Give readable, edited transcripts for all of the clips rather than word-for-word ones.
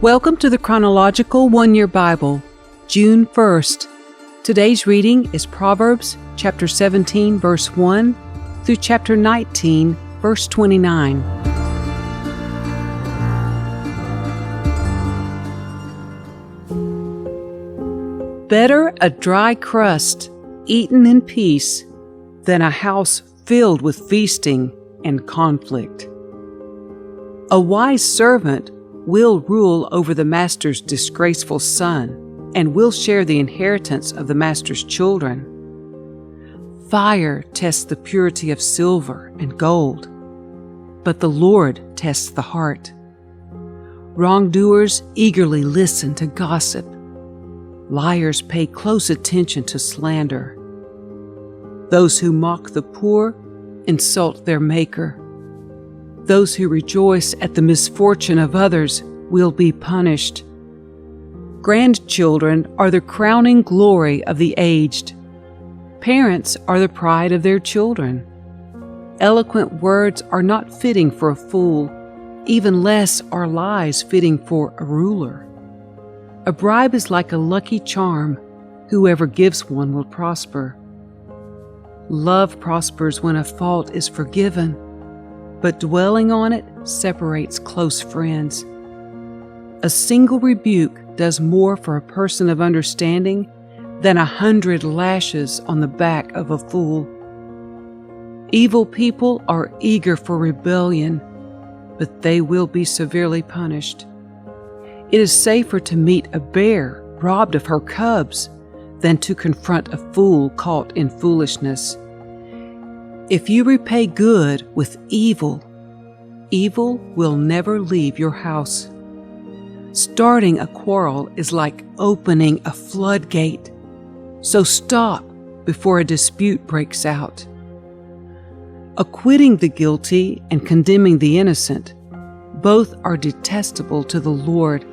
Welcome to the Chronological One-Year Bible, June 1st. Today's reading is Proverbs chapter 17, verse 1 through chapter 19, verse 29. Better a dry crust eaten in peace than a house filled with feasting and conflict. A wise servant will rule over the master's disgraceful son and will share the inheritance of the master's children. Fire tests the purity of silver and gold, but the Lord tests the heart. Wrongdoers eagerly listen to gossip. Liars pay close attention to slander. Those who mock the poor insult their Maker. Those who rejoice at the misfortune of others will be punished. Grandchildren are the crowning glory of the aged. Parents are the pride of their children. Eloquent words are not fitting for a fool, even less are lies fitting for a ruler. A bribe is like a lucky charm. Whoever gives one will prosper. Love prospers when a fault is forgiven, but dwelling on it separates close friends. A single rebuke does more for a person of understanding than 100 lashes on the back of a fool. Evil people are eager for rebellion, but they will be severely punished. It is safer to meet a bear robbed of her cubs than to confront a fool caught in foolishness. If you repay good with evil, evil will never leave your house. Starting a quarrel is like opening a floodgate, so stop before a dispute breaks out. Acquitting the guilty and condemning the innocent, both are detestable to the Lord.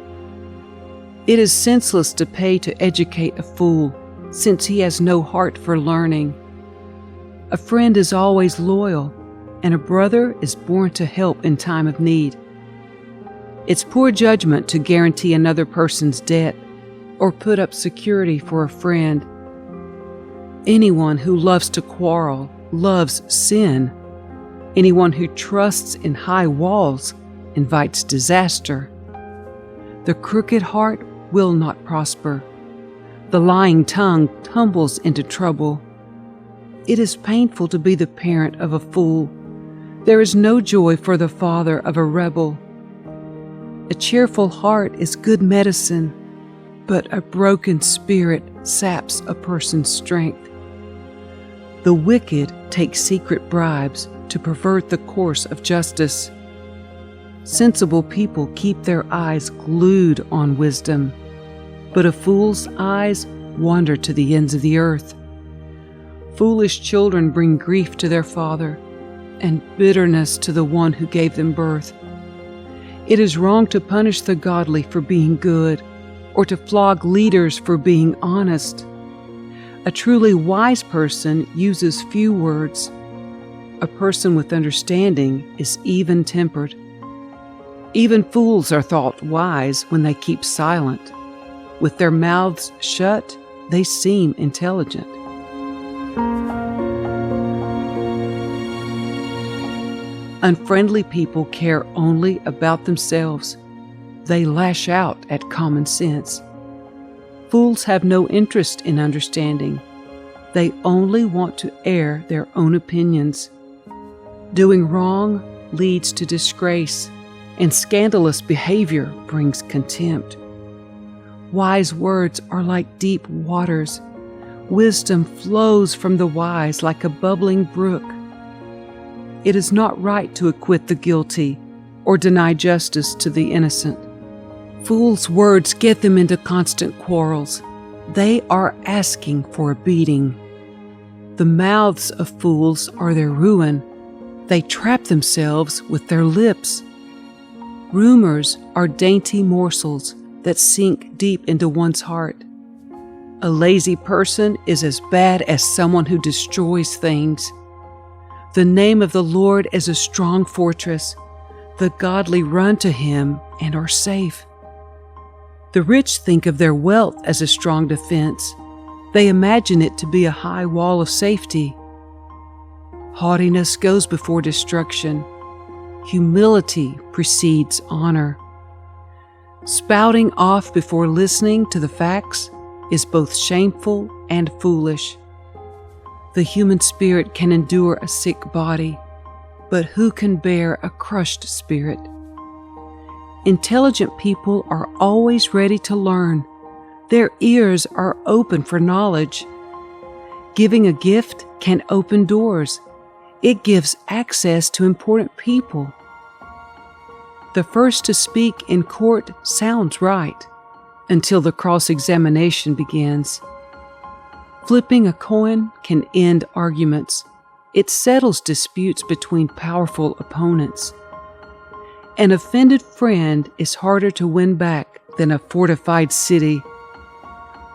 It is senseless to pay to educate a fool, since he has no heart for learning. A friend is always loyal, and a brother is born to help in time of need. It's poor judgment to guarantee another person's debt or put up security for a friend. Anyone who loves to quarrel loves sin. Anyone who trusts in high walls invites disaster. The crooked heart will not prosper. The lying tongue tumbles into trouble. It is painful to be the parent of a fool. There is no joy for the father of a rebel. A cheerful heart is good medicine, but a broken spirit saps a person's strength. The wicked take secret bribes to pervert the course of justice. Sensible people keep their eyes glued on wisdom, but a fool's eyes wander to the ends of the earth. Foolish children bring grief to their father and bitterness to the one who gave them birth. It is wrong to punish the godly for being good or to flog leaders for being honest. A truly wise person uses few words. A person with understanding is even-tempered. Even fools are thought wise when they keep silent. With their mouths shut, they seem intelligent. Unfriendly people care only about themselves. They lash out at common sense. Fools have no interest in understanding. They only want to air their own opinions. Doing wrong leads to disgrace, and scandalous behavior brings contempt. Wise words are like deep waters. Wisdom flows from the wise like a bubbling brook. It is not right to acquit the guilty or deny justice to the innocent. Fools' words get them into constant quarrels. They are asking for a beating. The mouths of fools are their ruin. They trap themselves with their lips. Rumors are dainty morsels that sink deep into one's heart. A lazy person is as bad as someone who destroys things. The name of the Lord is a strong fortress. The godly run to him and are safe. The rich think of their wealth as a strong defense. They imagine it to be a high wall of safety. Haughtiness goes before destruction. Humility precedes honor. Spouting off before listening to the facts is both shameful and foolish. The human spirit can endure a sick body, but who can bear a crushed spirit? Intelligent people are always ready to learn. Their ears are open for knowledge. Giving a gift can open doors. It gives access to important people. The first to speak in court sounds right until the cross-examination begins. Flipping a coin can end arguments. It settles disputes between powerful opponents. An offended friend is harder to win back than a fortified city.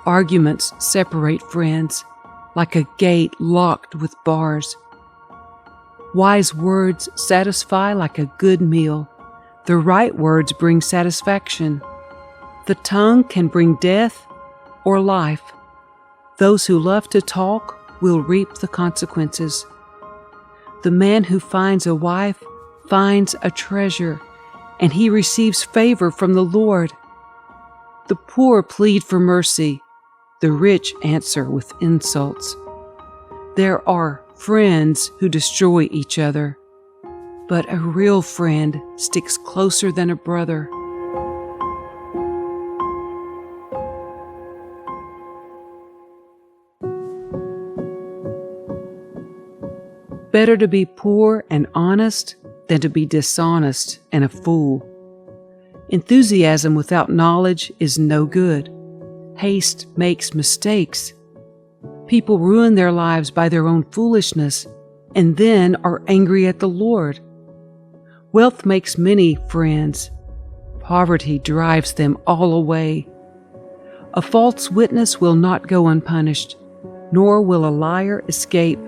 Arguments separate friends, like a gate locked with bars. Wise words satisfy like a good meal. The right words bring satisfaction. The tongue can bring death or life. Those who love to talk will reap the consequences. The man who finds a wife finds a treasure, and he receives favor from the Lord. The poor plead for mercy. The rich answer with insults. There are friends who destroy each other, but a real friend sticks closer than a brother. Better to be poor and honest than to be dishonest and a fool. Enthusiasm without knowledge is no good. Haste makes mistakes. People ruin their lives by their own foolishness and then are angry at the Lord. Wealth makes many friends. Poverty drives them all away. A false witness will not go unpunished, nor will a liar escape.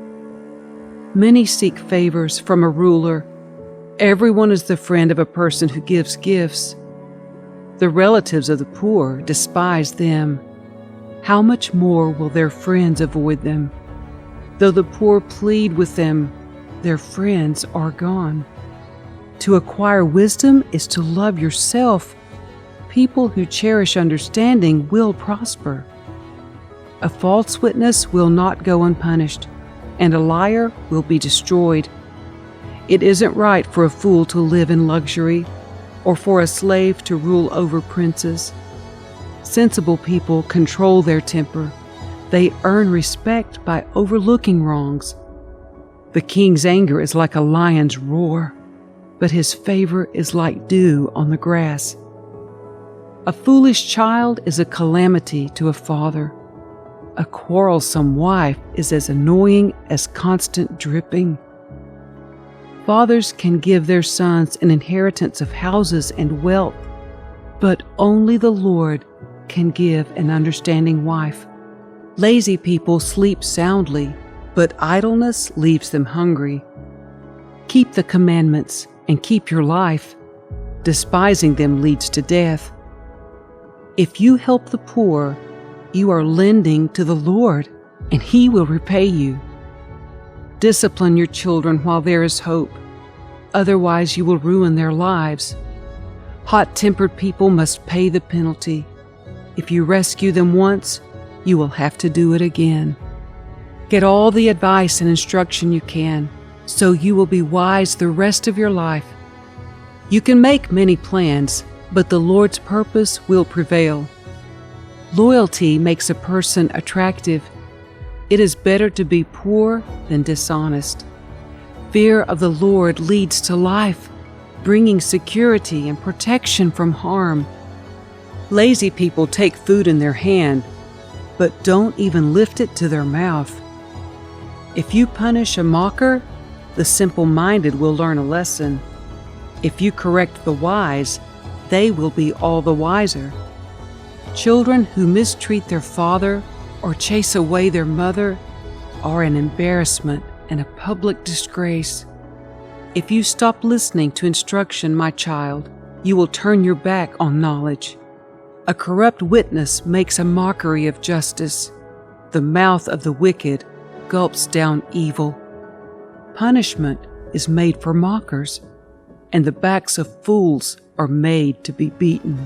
Many seek favors from a ruler. Everyone is the friend of a person who gives gifts. The relatives of the poor despise them. How much more will their friends avoid them? Though the poor plead with them, their friends are gone. To acquire wisdom is to love yourself. People who cherish understanding will prosper. A false witness will not go unpunished, and a liar will be destroyed. It isn't right for a fool to live in luxury, or for a slave to rule over princes. Sensible people control their temper. They earn respect by overlooking wrongs. The king's anger is like a lion's roar, but his favor is like dew on the grass. A foolish child is a calamity to a father. A quarrelsome wife is as annoying as constant dripping. Fathers can give their sons an inheritance of houses and wealth, but only the Lord can give an understanding wife. Lazy people sleep soundly, but idleness leaves them hungry. Keep the commandments and keep your life. Despising them leads to death. If you help the poor, you are lending to the Lord, and He will repay you. Discipline your children while there is hope. Otherwise, you will ruin their lives. Hot-tempered people must pay the penalty. If you rescue them once, you will have to do it again. Get all the advice and instruction you can, so you will be wise the rest of your life. You can make many plans, but the Lord's purpose will prevail. Loyalty makes a person attractive. It is better to be poor than dishonest. Fear of the Lord leads to life, bringing security and protection from harm. Lazy people take food in their hand, but don't even lift it to their mouth. If you punish a mocker, the simple-minded will learn a lesson. If you correct the wise, they will be all the wiser. Children who mistreat their father or chase away their mother are an embarrassment and a public disgrace. If you stop listening to instruction, my child, you will turn your back on knowledge. A corrupt witness makes a mockery of justice. The mouth of the wicked gulps down evil. Punishment is made for mockers, and the backs of fools are made to be beaten.